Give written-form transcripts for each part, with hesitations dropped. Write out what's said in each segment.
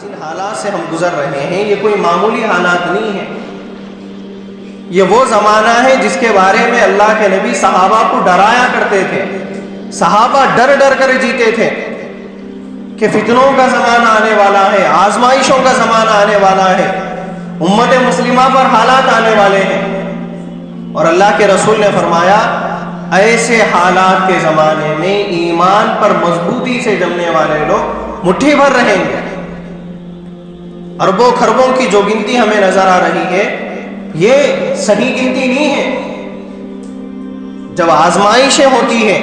جن حالات سے ہم گزر رہے ہیں یہ کوئی معمولی حالات نہیں ہیں. یہ وہ زمانہ ہے جس کے بارے میں اللہ کے نبی صحابہ کو ڈرایا کرتے تھے. صحابہ ڈر ڈر کر جیتے تھے کہ فتنوں کا زمانہ آنے والا ہے, آزمائشوں کا زمانہ آنے والا ہے, امت مسلمہ پر حالات آنے والے ہیں. اور اللہ کے رسول نے فرمایا ایسے حالات کے زمانے میں ایمان پر مضبوطی سے جمنے والے لوگ مٹھی بھر رہیں گے. اربوں خربوں کی جو گنتی ہمیں نظر آ رہی ہے یہ صحیح گنتی نہیں ہے. جب آزمائشیں ہوتی ہیں,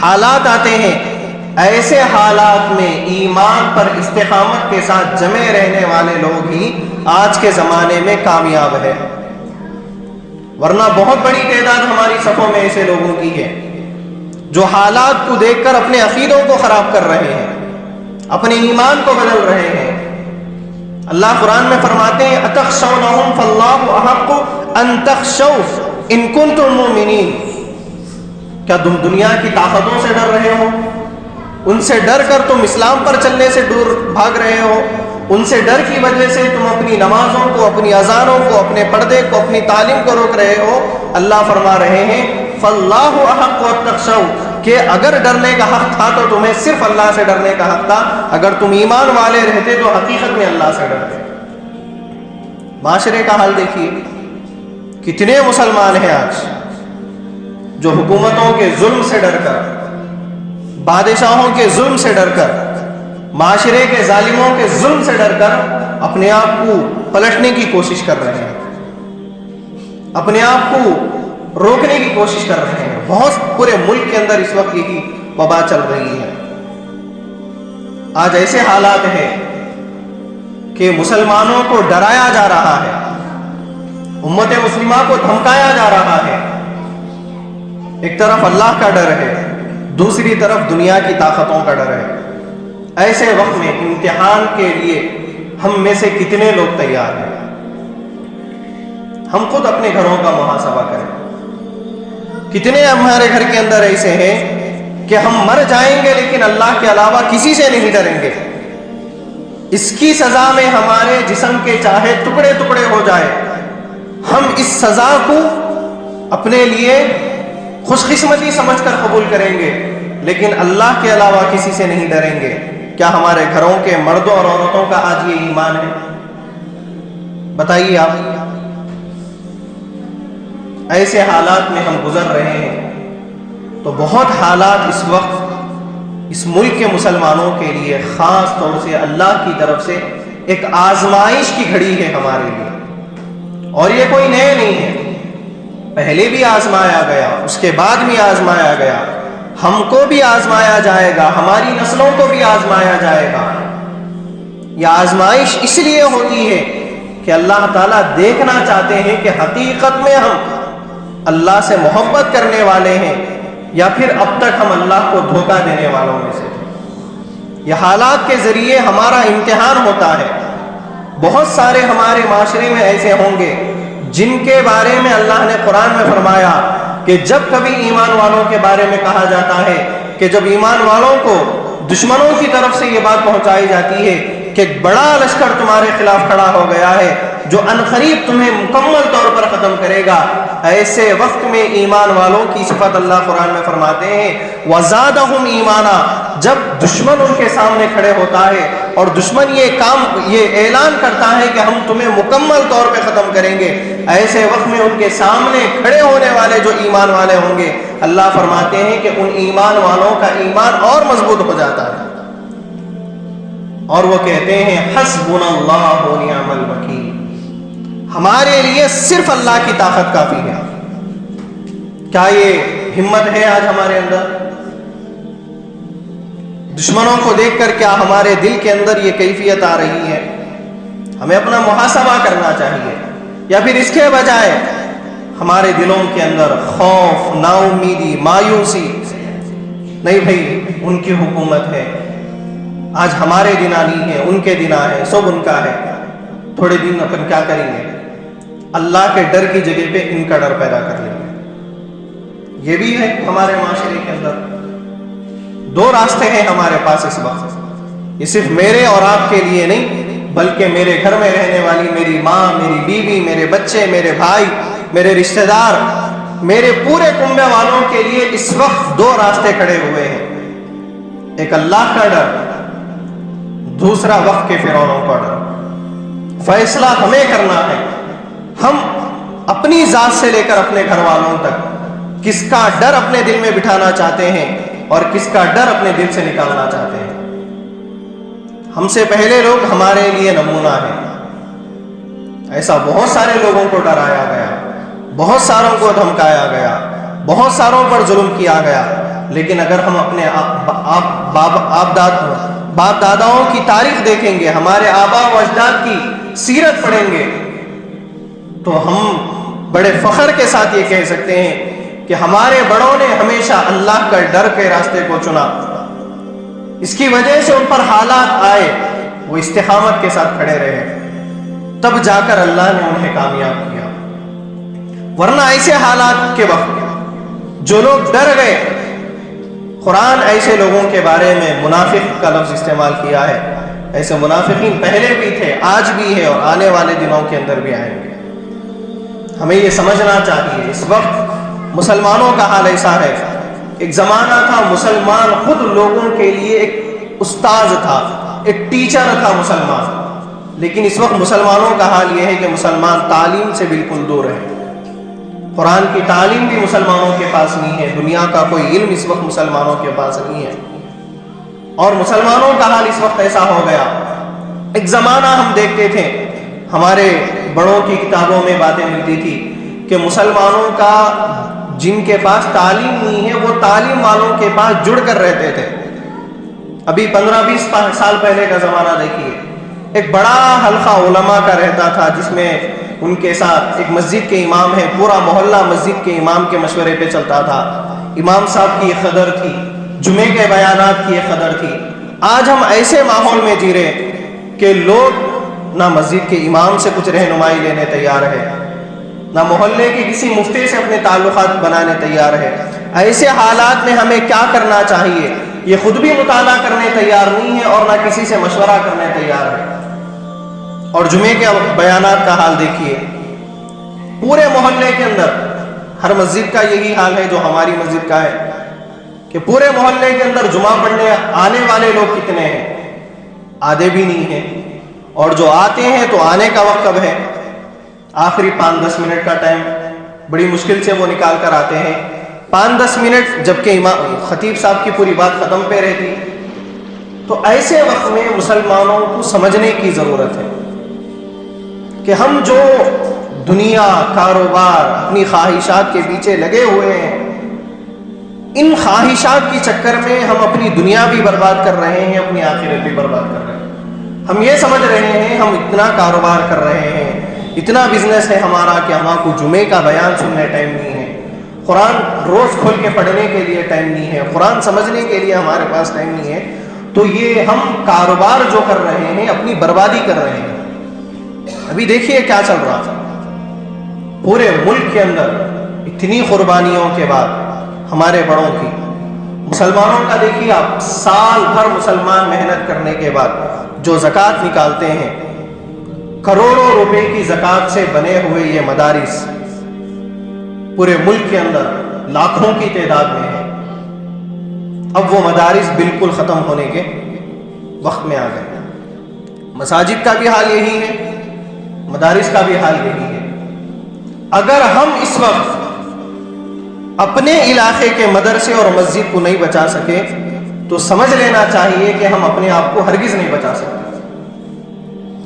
حالات آتے ہیں, ایسے حالات میں ایمان پر استقامت کے ساتھ جمے رہنے والے لوگ ہی آج کے زمانے میں کامیاب ہے. ورنہ بہت بڑی تعداد ہماری صفوں میں ایسے لوگوں کی ہے جو حالات کو دیکھ کر اپنے عقیدوں کو خراب کر رہے ہیں, اپنے ایمان کو بدل رہے ہیں. اللہ قرآن میں فرماتے ہیں اتخشونہم فاللہ احق ان تخشوا ان کنتم مؤمنین. کیا تم دنیا کی طاقتوں سے ڈر رہے ہو؟ ان سے ڈر کر تم اسلام پر چلنے سے دور بھاگ رہے ہو؟ ان سے ڈر کی وجہ سے تم اپنی نمازوں کو, اپنی اذانوں کو, اپنے پردے کو, اپنی تعلیم کو روک رہے ہو؟ اللہ فرما رہے ہیں فاللہ احق ان تخشوا, کہ اگر ڈرنے کا حق تھا تو تمہیں صرف اللہ سے ڈرنے کا حق تھا. اگر تم ایمان والے رہتے تو حقیقت میں اللہ سے ڈرتے. معاشرے کا حال دیکھیے, کتنے مسلمان ہیں آج جو حکومتوں کے ظلم سے ڈر کر, بادشاہوں کے ظلم سے ڈر کر, معاشرے کے ظالموں کے ظلم سے ڈر کر اپنے آپ کو پلٹنے کی کوشش کر رہے ہیں, اپنے آپ کو روکنے کی کوشش کر رہے ہیں. بہت پورے ملک کے اندر اس وقت یہی وبا چل رہی ہے. آج ایسے حالات ہیں کہ مسلمانوں کو ڈرایا جا رہا ہے, امت مسلمہ کو دھمکایا جا رہا ہے. ایک طرف اللہ کا ڈر ہے, دوسری طرف دنیا کی طاقتوں کا ڈر ہے. ایسے وقت میں امتحان کے لیے ہم میں سے کتنے لوگ تیار ہیں؟ ہم خود اپنے گھروں کا محاسبہ کریں. کتنے ہمارے گھر کے اندر ایسے ہیں کہ ہم مر جائیں گے لیکن اللہ کے علاوہ کسی سے نہیں ڈریں گے. اس کی سزا میں ہمارے جسم کے چاہے ٹکڑے ٹکڑے ہو جائے, ہم اس سزا کو اپنے لیے خوش قسمتی سمجھ کر قبول کریں گے, لیکن اللہ کے علاوہ کسی سے نہیں ڈریں گے. کیا ہمارے گھروں کے مردوں اور عورتوں کا آج یہ ایمان ہے؟ بتائیے آپ. ایسے حالات میں ہم گزر رہے ہیں تو بہت حالات اس وقت اس ملک کے مسلمانوں کے لیے خاص طور سے اللہ کی طرف سے ایک آزمائش کی گھڑی ہے ہمارے لیے. اور یہ کوئی نئے نہیں ہے, پہلے بھی آزمایا گیا, اس کے بعد بھی آزمایا گیا, ہم کو بھی آزمایا جائے گا, ہماری نسلوں کو بھی آزمایا جائے گا. یہ آزمائش اس لیے ہوتی ہے کہ اللہ تعالیٰ دیکھنا چاہتے ہیں کہ حقیقت میں ہم اللہ سے محبت کرنے والے ہیں یا پھر اب تک ہم اللہ کو دھوکہ دینے والوں میں سے تھے. یہ حالات کے ذریعے ہمارا امتحان ہوتا ہے. بہت سارے ہمارے معاشرے میں ایسے ہوں گے جن کے بارے میں اللہ نے قرآن میں فرمایا کہ جب کبھی ایمان والوں کے بارے میں کہا جاتا ہے کہ جب ایمان والوں کو دشمنوں کی طرف سے یہ بات پہنچائی جاتی ہے کہ بڑا لشکر تمہارے خلاف کھڑا ہو گیا ہے جو عنقریب تمہیں مکمل طور پر ختم کرے گا, ایسے وقت میں ایمان والوں کی صفت اللہ قرآن میں فرماتے ہیں وَزَادَهُمْ ایمانا. جب دشمن ان کے سامنے کھڑے ہوتا ہے اور دشمن یہ اعلان کرتا ہے کہ ہم تمہیں مکمل طور پہ ختم کریں گے, ایسے وقت میں ان کے سامنے کھڑے ہونے والے جو ایمان والے ہوں گے, اللہ فرماتے ہیں کہ ان ایمان والوں کا ایمان اور مضبوط ہو جاتا ہے اور وہ کہتے ہیں حسبنا اللہ و نعم الوکیل, ہمارے لیے صرف اللہ کی طاقت کافی ہے. کیا یہ ہمت ہے آج ہمارے اندر؟ دشمنوں کو دیکھ کر کیا ہمارے دل کے اندر یہ کیفیت آ رہی ہے؟ ہمیں اپنا محاسبہ کرنا چاہیے. یا پھر اس کے بجائے ہمارے دلوں کے اندر خوف, نا امیدی, مایوسی, نہیں بھائی ان کی حکومت ہے, آج ہمارے دن نہیں ہے, ان کے دن ہے, سب ان کا ہے, تھوڑے دن اپن کیا کریں گے؟ اللہ کے ڈر کی جگہ پہ ان کا ڈر پیدا کر لیں گے. یہ بھی ہے ہمارے معاشرے کے اندر. دو راستے ہیں ہمارے پاس اس وقت. یہ صرف میرے اور آپ کے لیے نہیں بلکہ میرے گھر میں رہنے والی میری ماں، میری بیوی، میرے بچے، میرے بھائی، میرے رشتہ دار، میرے پورے کنبے والوں کے لیے اس وقت دو راستے کھڑے ہوئے ہیں، ایک اللہ کا ڈر، دوسرا وقت کے فرعونوں کا ڈر۔ فیصلہ ہمیں کرنا ہے، ہم اپنی ذات سے لے کر اپنے گھر والوں تک کس کا ڈر اپنے دل میں بٹھانا چاہتے ہیں اور کس کا ڈر اپنے دل سے نکالنا چاہتے ہیں۔ ہم سے پہلے لوگ ہمارے لیے نمونہ ہیں، ایسا بہت سارے لوگوں کو ڈرایا گیا، بہت ساروں کو دھمکایا گیا، بہت ساروں پر ظلم کیا گیا، لیکن اگر ہم اپنے باپ داداؤں کی تاریخ دیکھیں گے، ہمارے آبا و اجداد کی سیرت پڑھیں گے، تو ہم بڑے فخر کے ساتھ یہ کہہ سکتے ہیں کہ ہمارے بڑوں نے ہمیشہ اللہ کا ڈر کے راستے کو چنا۔ اس کی وجہ سے ان پر حالات آئے، وہ استقامت کے ساتھ کھڑے رہے، تب جا کر اللہ نے انہیں کامیاب کیا۔ ورنہ ایسے حالات کے وقت جو لوگ ڈر گئے، قرآن ایسے لوگوں کے بارے میں منافق کا لفظ استعمال کیا ہے، ایسے منافقین پہلے بھی تھے، آج بھی ہے اور آنے والے دنوں کے اندر بھی آئیں گے۔ ہمیں یہ سمجھنا چاہیے اس وقت مسلمانوں کا حال ایسا ہے، ایک زمانہ تھا مسلمان خود لوگوں کے لیے ایک استاذ تھا، ایک ٹیچر تھا مسلمان، لیکن اس وقت مسلمانوں کا حال یہ ہے کہ مسلمان تعلیم سے بالکل دور ہے، قرآن کی تعلیم بھی مسلمانوں کے پاس نہیں ہے، دنیا کا کوئی علم اس وقت مسلمانوں کے پاس نہیں ہے، اور مسلمانوں کا حال اس وقت ایسا ہو گیا۔ ایک زمانہ ہم دیکھتے تھے، ہمارے بڑوں کی کتابوں میں باتیں ملتی تھی کہ مسلمانوں کا جن کے پاس تعلیم نہیں ہے وہ تعلیم والوں کے پاس جڑ کر رہتے تھے۔ ابھی 15-20 سال پہلے کا زمانہ دیکھیے، ایک بڑا حلقہ علماء کا رہتا تھا جس میں ان کے ساتھ ایک مسجد کے امام ہے، پورا محلہ مسجد کے امام کے مشورے پہ چلتا تھا، امام صاحب کی ایک قدر تھی، جمعے کے بیانات کی ایک قدر تھی۔ آج ہم ایسے ماحول میں جی رہے کہ لوگ نہ مسجد کے امام سے کچھ رہنمائی لینے تیار ہے، نہ محلے کے کسی مفتی سے اپنے تعلقات بنانے تیار ہے۔ ایسے حالات میں ہمیں کیا کرنا چاہیے؟ یہ خود بھی مطالعہ کرنے تیار نہیں ہے اور نہ کسی سے مشورہ کرنے تیار ہے۔ اور جمعے کے بیانات کا حال دیکھیے، پورے محلے کے اندر ہر مسجد کا یہی حال ہے جو ہماری مسجد کا ہے کہ پورے محلے کے اندر جمعہ پڑھنے آنے والے لوگ کتنے ہیں؟ آدھے بھی نہیں ہیں، اور جو آتے ہیں تو آنے کا وقت کب ہے؟ آخری 5-10 منٹ کا ٹائم بڑی مشکل سے وہ نکال کر آتے ہیں، 5-10 منٹ، جبکہ خطیب صاحب کی پوری بات ختم پہ رہتی۔ تو ایسے وقت میں مسلمانوں کو سمجھنے کی ضرورت ہے کہ ہم جو دنیا، کاروبار، اپنی خواہشات کے پیچھے لگے ہوئے ہیں، ان خواہشات کی چکر میں ہم اپنی دنیا بھی برباد کر رہے ہیں، اپنی آخرت بھی برباد کر رہے ہیں۔ ہم یہ سمجھ رہے ہیں ہم اتنا کاروبار کر رہے ہیں، اتنا بزنس ہے ہمارا کہ ہمارا کو جمعے کا بیان سننے ٹائم نہیں ہے، قرآن روز کھول کے پڑھنے کے لیے ٹائم نہیں ہے، قرآن سمجھنے کے لیے ہمارے پاس ٹائم نہیں ہے، تو یہ ہم کاروبار جو کر رہے ہیں اپنی بربادی کر رہے ہیں۔ ابھی دیکھیے کیا چل رہا تھا پورے ملک کے اندر، اتنی قربانیوں کے بعد ہمارے بڑوں کی، مسلمانوں کا دیکھیے آپ، سال بھر مسلمان محنت کرنے کے بعد جو زکوٰۃ نکالتے ہیں، کروڑوں روپے کی زکوٰۃ سے بنے ہوئے یہ مدارس پورے ملک کے اندر لاکھوں کی تعداد میں ہیں۔ اب وہ مدارس بالکل ختم ہونے کے وقت میں آ گئے۔ مساجد کا بھی حال یہی ہے، مدارس کا بھی حال یہی ہے۔ اگر ہم اس وقت اپنے علاقے کے مدرسے اور مسجد کو نہیں بچا سکے تو سمجھ لینا چاہیے کہ ہم اپنے آپ کو ہرگز نہیں بچا سکتے۔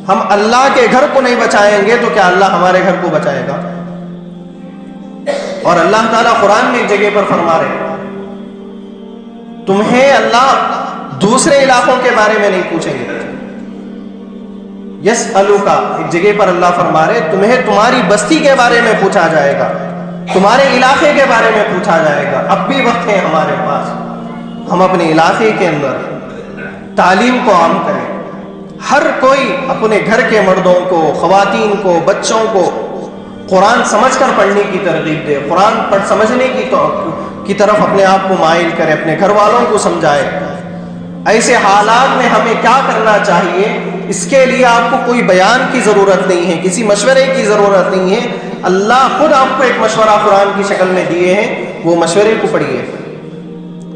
ہم اللہ کے گھر کو نہیں بچائیں گے تو کیا اللہ ہمارے گھر کو بچائے گا؟ اور اللہ تعالیٰ قرآن میں ایک جگہ پر فرما رہے، تمہیں اللہ دوسرے علاقوں کے بارے میں نہیں پوچھیں گے۔ یسألوک، ایک جگہ پر اللہ فرما رہے تمہیں تمہاری بستی کے بارے میں پوچھا جائے گا، تمہارے علاقے کے بارے میں پوچھا جائے گا۔ اب بھی وقت ہے ہمارے پاس، ہم اپنے علاقے کے اندر تعلیم کو عام کریں، ہر کوئی اپنے گھر کے مردوں کو، خواتین کو، بچوں کو قرآن سمجھ کر پڑھنے کی ترغیب دے، قرآن سمجھنے کی طرف اپنے آپ کو مائل کرے، اپنے گھر والوں کو سمجھائے، ایسے حالات میں ہمیں کیا کرنا چاہیے، اس کے لیے آپ کو کوئی بیان کی ضرورت نہیں ہے، کسی مشورے کی ضرورت نہیں ہے۔ اللہ خود آپ کو ایک مشورہ قرآن کی شکل میں دیے ہیں، وہ مشورے کو پڑھیے۔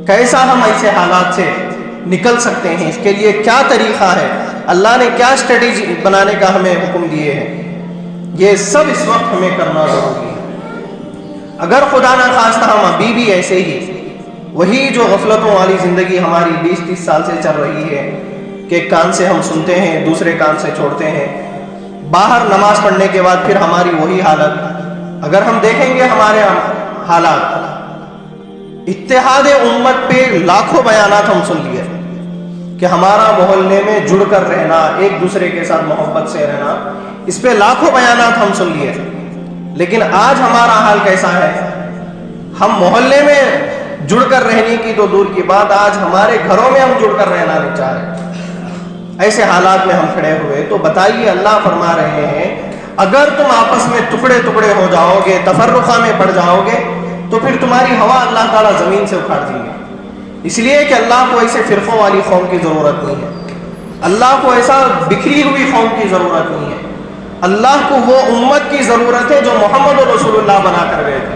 کیسا ہم ایسے حالات سے نکل سکتے ہیں، اس کے لیے کیا طریقہ ہے، اللہ نے کیا اسٹریٹجی بنانے کا ہمیں حکم دیے ہیں، یہ سب اس وقت ہمیں کرنا ضروری ہے۔ اگر خدا نہ خواستہ ہم ابھی بھی ایسے ہی وہی جو غفلتوں والی زندگی ہماری 20-30 سال سے چل رہی ہے کہ ایک کان سے ہم سنتے ہیں دوسرے کان سے چھوڑتے ہیں، باہر نماز پڑھنے کے بعد پھر ہماری وہی حالت، اگر ہم دیکھیں گے ہمارے حالات، اتحاد امت پہ لاکھوں بیانات ہم سن لیے کہ ہمارا محلے میں جڑ کر رہنا، ایک دوسرے کے ساتھ محبت سے رہنا، اس پہ لاکھوں بیانات ہم سن لیے، لیکن آج ہمارا حال کیسا ہے؟ ہم محلے میں جڑ کر رہنے کی تو دور کی بات، آج ہمارے گھروں میں ہم جڑ کر رہنا نہیں چاہ رہے۔ ایسے حالات میں ہم کھڑے ہوئے تو بتائیے، اللہ فرما رہے ہیں اگر تم آپس میں ٹکڑے ٹکڑے ہو جاؤ گے، تفرقہ میں پڑ جاؤ گے، تو پھر تمہاری ہوا اللہ تعالیٰ زمین سے اکھاڑ دیں گے۔ اس لیے کہ اللہ کو ایسے فرقوں والی قوم کی ضرورت نہیں ہے، اللہ کو ایسا بکھری ہوئی قوم کی ضرورت نہیں ہے، اللہ کو وہ امت کی ضرورت ہے جو محمد رسول اللہ بنا کر گئے تھے۔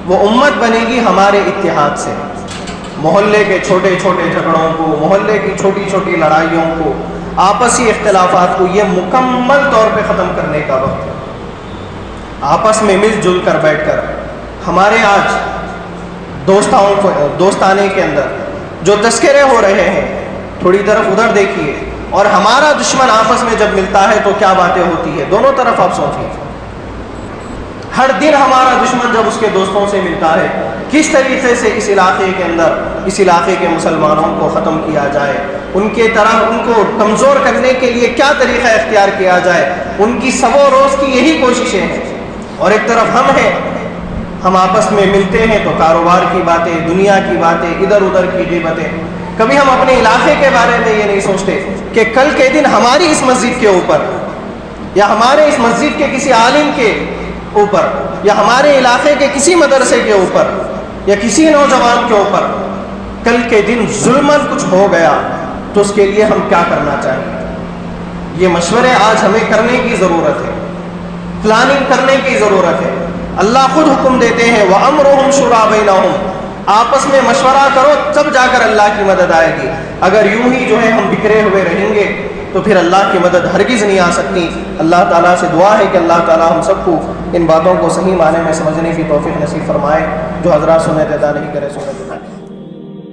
وہ امت بنے گی ہمارے اتحاد سے، محلے کے چھوٹے چھوٹے جھگڑوں کو، محلے کی چھوٹی چھوٹی لڑائیوں کو، آپسی اختلافات کو، یہ مکمل طور پہ ختم کرنے کا وقت ہے۔ آپس میں مل جل کر بیٹھ کر ہمارے آج دوستانے کے اندر جو تذکرے ہو رہے ہیں، تھوڑی طرف ادھر دیکھیے، اور ہمارا دشمن آپس میں جب ملتا ہے تو کیا باتیں ہوتی ہے، دونوں طرف آپ سوچیے۔ ہر دن ہمارا دشمن جب اس کے دوستوں سے ملتا ہے، کس طریقے سے اس علاقے کے اندر، اس علاقے کے مسلمانوں کو ختم کیا جائے، ان کو کمزور کرنے کے لیے کیا طریقہ اختیار کیا جائے، ان کی سب و روز کی یہی کوششیں ہیں۔ اور ایک طرف ہم ہیں، ہم آپس میں ملتے ہیں تو کاروبار کی باتیں، دنیا کی باتیں، ادھر ادھر کی غیبتیں، کبھی ہم اپنے علاقے کے بارے میں یہ نہیں سوچتے کہ کل کے دن ہماری اس مسجد کے اوپر، یا ہمارے اس مسجد کے کسی عالم کے اوپر، یا ہمارے علاقے کے کسی مدرسے کے اوپر، یا کسی نوجوان کے اوپر کل کے دن ظلمن کچھ ہو گیا تو اس کے لیے ہم کیا کرنا چاہیے۔ یہ مشورے آج ہمیں کرنے کی ضرورت ہے، پلاننگ کرنے کی ضرورت ہے۔ اللہ خود حکم دیتے ہیں وَأَمْرُهُمْ شُورَىٰ بَيْنَهُمْ، آپس میں مشورہ کرو تب جا کر اللہ کی مدد آئے گی۔ اگر یوں ہی جو ہے ہم بکھرے ہوئے رہیں گے تو پھر اللہ کی مدد ہرگز نہیں آ سکتی۔ اللہ تعالیٰ سے دعا ہے کہ اللہ تعالیٰ ہم سب کو ان باتوں کو صحیح معنی میں سمجھنے کی توفیق نصیب فرمائے۔ جو حضرات سنت ادا نہیں کرے سنت